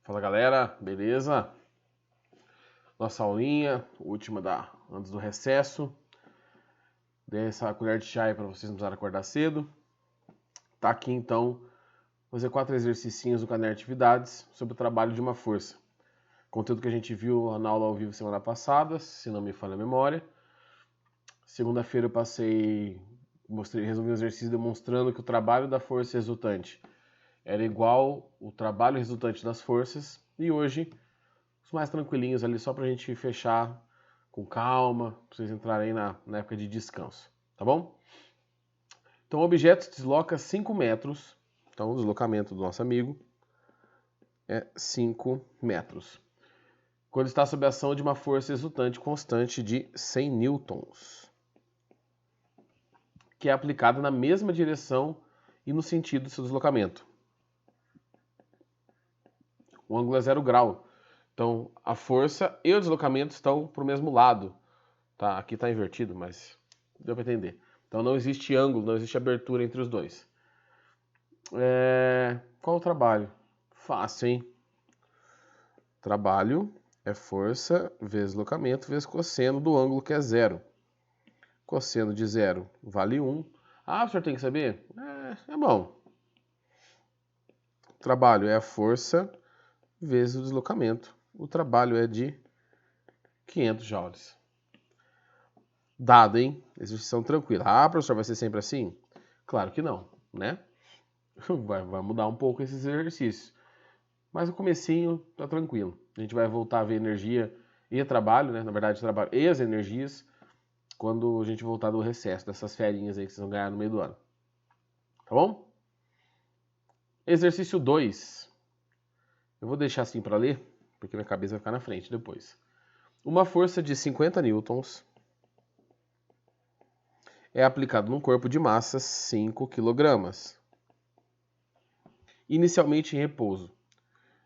Fala galera, beleza? Nossa aulinha, última antes do recesso. Dei essa colher de chá aí para vocês não precisarem acordar cedo. Tá aqui então, fazer 4 exercicinhos do caderno de atividades sobre o trabalho de uma força. Conteúdo que a gente viu na aula ao vivo semana passada, se não me falha a memória. Segunda-feira eu resolvi um exercício demonstrando que o trabalho da força resultante era igual o trabalho resultante das forças. E hoje, os mais tranquilinhos ali, só pra gente fechar com calma, pra vocês entrarem aí na época de descanso, tá bom? Então o objeto se desloca 5 metros, então o deslocamento do nosso amigo é 5 metros. Quando está sob a ação de uma força resultante constante de 100 newtons, que é aplicada na mesma direção e no sentido do seu deslocamento. O ângulo é 0 grau. Então, a força e o deslocamento estão para o mesmo lado. Tá? Aqui está invertido, mas deu para entender. Então, não existe ângulo, não existe abertura entre os dois. Qual o trabalho? Fácil, hein? Trabalho é força vezes deslocamento vezes cosseno do ângulo, que é 0. Cosseno de 0 vale 1. Ah, o senhor tem que saber? É bom. Trabalho é a força vezes o deslocamento. O trabalho é de 500 joules. Dado, hein? Exercição tranquila. Ah, professor, vai ser sempre assim? Claro que não, né? Vai mudar um pouco esses exercícios. Mas o comecinho tá tranquilo. A gente vai voltar a ver energia e trabalho, né? Na verdade, trabalho e as energias quando a gente voltar do recesso, dessas ferinhas aí que vocês vão ganhar no meio do ano. Tá bom? Exercício 2. Eu vou deixar assim para ler, porque minha cabeça vai ficar na frente depois. Uma força de 50 newtons é aplicada num corpo de massa 5 kg. Inicialmente em repouso.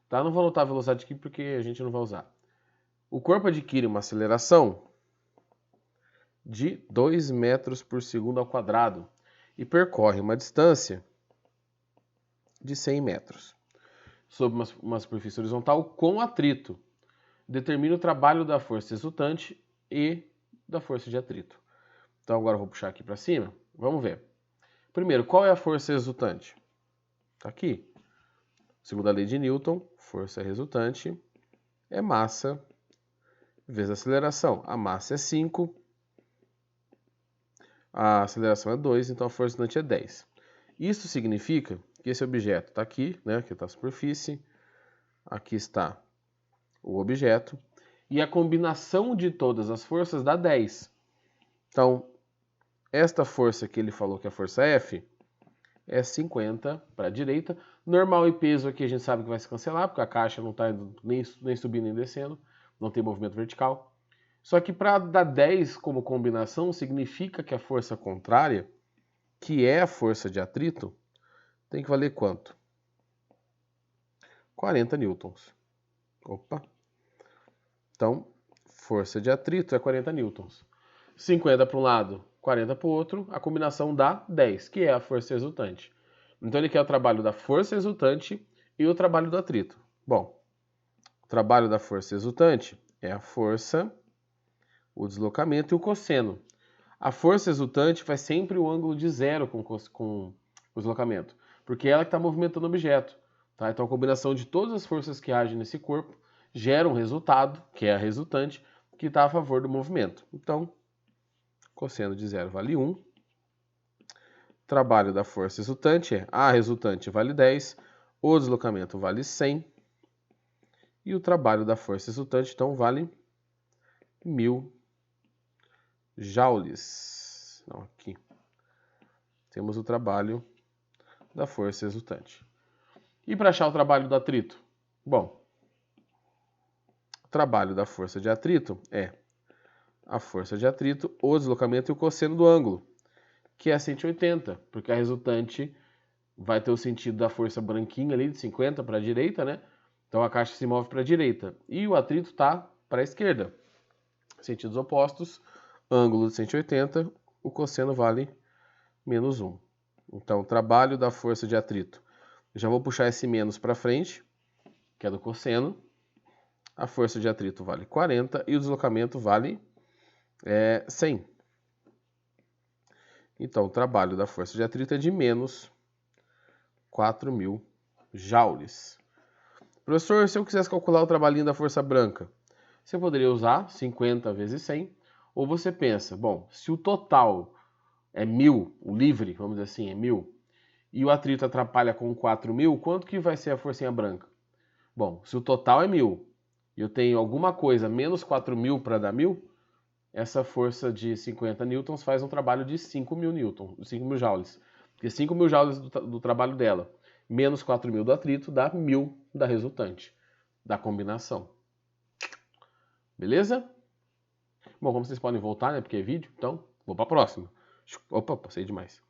Tá? Não vou anotar a velocidade aqui porque a gente não vai usar. O corpo adquire uma aceleração de 2 metros por segundo ao quadrado e percorre uma distância de 100 metros. Sob uma superfície horizontal com atrito. Determina o trabalho da força resultante e da força de atrito. Então agora eu vou puxar aqui para cima. Vamos ver. Primeiro, qual é a força resultante? Está aqui. Segundo a lei de Newton, força resultante é massa vezes aceleração. A massa é 5, a aceleração é 2, então a força resultante é 10. Isso significa que esse objeto está aqui, né? Aqui está a superfície, aqui está o objeto, e a combinação de todas as forças dá 10. Então, esta força que ele falou que é a força F é 50 para a direita. Normal e peso aqui a gente sabe que vai se cancelar, porque a caixa não está nem subindo nem descendo, não tem movimento vertical. Só que para dar 10 como combinação, significa que a força contrária, que é a força de atrito, tem que valer quanto? 40 newtons. Opa! Então, força de atrito é 40 newtons. 50 para um lado, 40 para o outro, a combinação dá 10, que é a força resultante. Então ele quer o trabalho da força resultante e o trabalho do atrito. Bom, o trabalho da força resultante é a força, o deslocamento e o cosseno. A força resultante faz sempre o ângulo de 0 com o deslocamento, porque é ela que está movimentando o objeto. Tá? Então a combinação de todas as forças que agem nesse corpo gera um resultado, que é a resultante, que está a favor do movimento. Então, cosseno de 0 vale 1. Trabalho da força resultante é a resultante vale 10, o deslocamento vale 100 e o trabalho da força resultante então vale 1000 joules. Não, aqui temos o trabalho da força resultante. E para achar o trabalho do atrito? Bom, o trabalho da força de atrito é a força de atrito, o deslocamento e o cosseno do ângulo, que é 180, porque a resultante vai ter o sentido da força branquinha ali, de 50 para a direita, né? Então a caixa se move para a direita. E o atrito está para a esquerda. Sentidos opostos, ângulo de 180, o cosseno vale menos 1. Então, trabalho da força de atrito. Já vou puxar esse menos para frente, que é do cosseno. A força de atrito vale 40 e o deslocamento vale 100. Então, o trabalho da força de atrito é de menos 4.000 joules. Professor, se eu quisesse calcular o trabalhinho da força branca, você poderia usar 50 vezes 100, ou você pensa, bom, se o total é 1.000, o livre, vamos dizer assim, é 1.000, e o atrito atrapalha com 4.000, quanto que vai ser a forcinha branca? Bom, se o total é 1.000 e eu tenho alguma coisa menos 4.000 para dar 1.000, essa força de 50 newtons faz um trabalho de 5.000 newtons, 5.000 joules. Porque 5.000 joules do trabalho dela, menos 4.000 do atrito, dá 1.000 da resultante, da combinação. Beleza? Bom, como vocês podem voltar, né, porque é vídeo, então vou para a próxima. Opa, passei demais.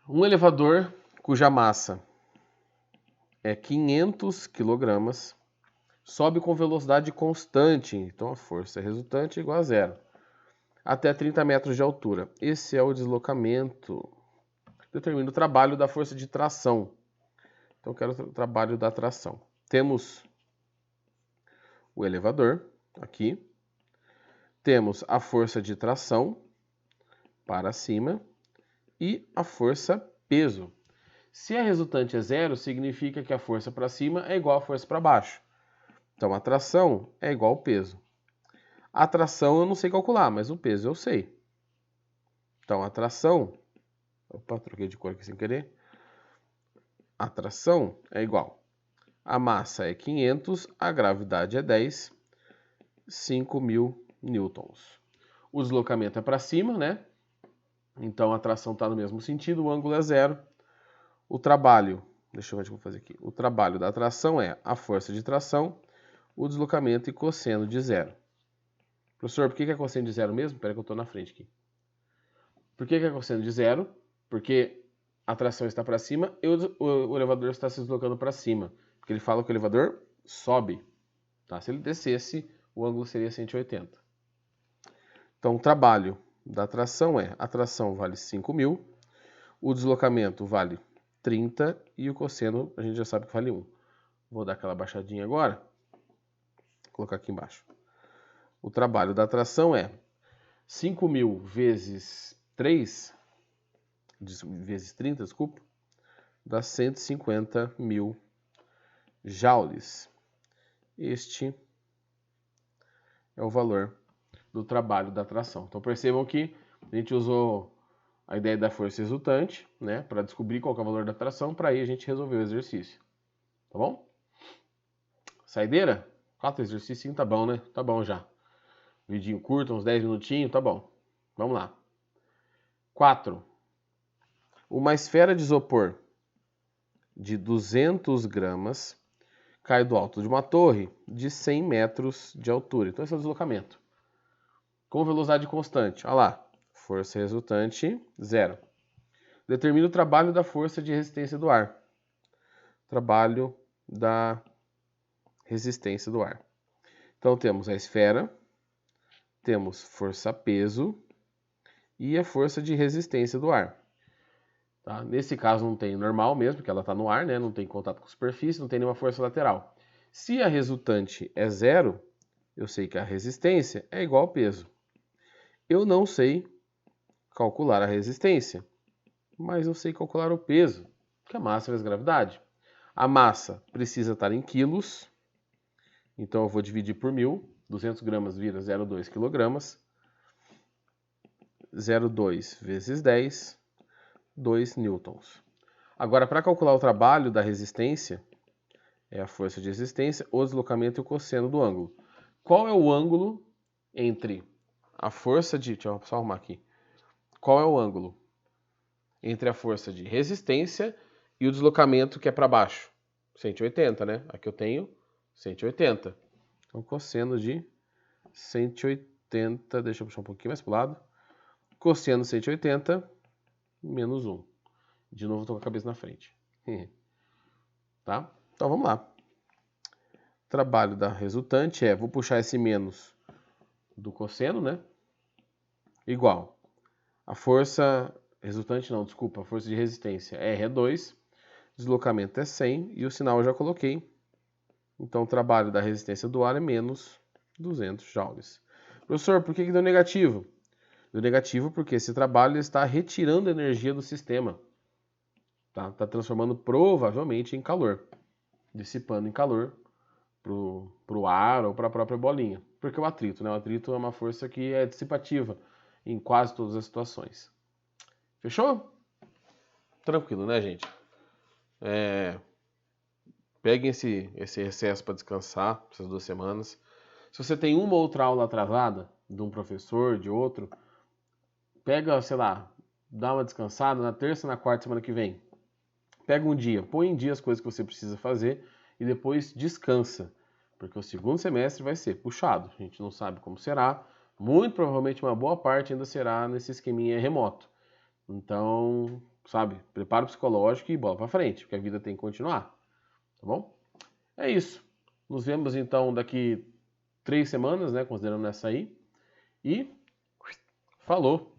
Um elevador cuja massa é 500 kg sobe com velocidade constante, então a força resultante é igual a zero, até 30 metros de altura. Esse é o deslocamento. Determina o trabalho da força de tração. Então eu quero o trabalho da tração. Temos o elevador aqui. Temos a força de tração para cima e a força peso. Se a resultante é zero, significa que a força para cima é igual à força para baixo. Então a tração é igual ao peso. A tração eu não sei calcular, mas o peso eu sei. Então a tração... Opa, troquei de cor aqui sem querer. A tração é igual. A massa é 500, a gravidade é 10, 5.000 newtons. O deslocamento é para cima, né? Então a tração está no mesmo sentido, o ângulo é zero. O trabalho, deixa eu ver o que eu vou fazer aqui. O trabalho da tração é a força de tração, o deslocamento e cosseno de zero. Professor, por que é cosseno de zero mesmo? Espera que eu estou na frente aqui. Por que é cosseno de zero? Porque a tração está para cima e o elevador está se deslocando para cima. Porque ele fala que o elevador sobe. Tá? Se ele descesse, o ângulo seria 180. Então, o trabalho da tração é, a tração vale 5.000, o deslocamento vale 30 e o cosseno a gente já sabe que vale 1. Vou dar aquela baixadinha agora. Vou colocar aqui embaixo. O trabalho da tração é 5.000 vezes 3, vezes 30, desculpa, dá 150.000 joules. Este é o valor do trabalho da tração. Então percebam que a gente usou a ideia da força resultante, né, para descobrir qual é o valor da tração, para aí a gente resolver o exercício. Tá bom? Saideira? 4 exercícios, tá bom, né? Tá bom já. Vidinho curto, uns 10 minutinhos, tá bom. Vamos lá. 4. Uma esfera de isopor de 200 gramas cai do alto de uma torre de 100 metros de altura. Então esse é o deslocamento. Com velocidade constante. Olha lá. Força resultante, zero. Determina o trabalho da força de resistência do ar. Trabalho da resistência do ar. Então temos a esfera, temos força-peso e a força de resistência do ar. Tá? Nesse caso não tem normal mesmo, porque ela está no ar, né? Não tem contato com a superfície, não tem nenhuma força lateral. Se a resultante é zero, eu sei que a resistência é igual ao peso. Eu não sei calcular a resistência, mas eu sei calcular o peso, que é a massa vezes gravidade. A massa precisa estar em quilos, então eu vou dividir por 1.000, 200 gramas vira 0,2 quilogramas, 0,2 vezes 10, 2 newtons. Agora, para calcular o trabalho da resistência, é a força de resistência, o deslocamento e o cosseno do ângulo. Qual é o ângulo entre a força de... Deixa eu só arrumar aqui. Qual é o ângulo entre a força de resistência e o deslocamento que é para baixo? 180, né? Aqui eu tenho 180. Então, cosseno de 180, deixa eu puxar um pouquinho mais para o lado. Cosseno 180 menos 1. De novo, estou com a cabeça na frente. Tá? Então, vamos lá. Trabalho da resultante é, vou puxar esse menos do cosseno, né? Igual. A força resultante não, desculpa, a força de resistência R é 2, deslocamento é 100 e o sinal eu já coloquei, Então, o trabalho da resistência do ar é menos 200 joules. Professor, por que deu negativo? Deu negativo porque esse trabalho está retirando energia do sistema. Tá transformando provavelmente em calor. Dissipando em calor para o ar ou para a própria bolinha. Porque o atrito, né? O atrito é uma força que é dissipativa em quase todas as situações. Fechou? Tranquilo, né, gente? Peguem esse recesso para descansar, essas 2 semanas. Se você tem uma ou outra aula atrasada, de um professor, de outro, pega, sei lá, dá uma descansada na terça, na quarta semana que vem. Pega um dia, põe em dia as coisas que você precisa fazer e depois descansa. Porque o segundo semestre vai ser puxado. A gente não sabe como será. Muito provavelmente uma boa parte ainda será nesse esqueminha remoto. Então, sabe, preparo psicológico e bola pra frente, porque a vida tem que continuar. Tá bom? É isso. Nos vemos então daqui 3 semanas, né? Considerando essa aí. E falou!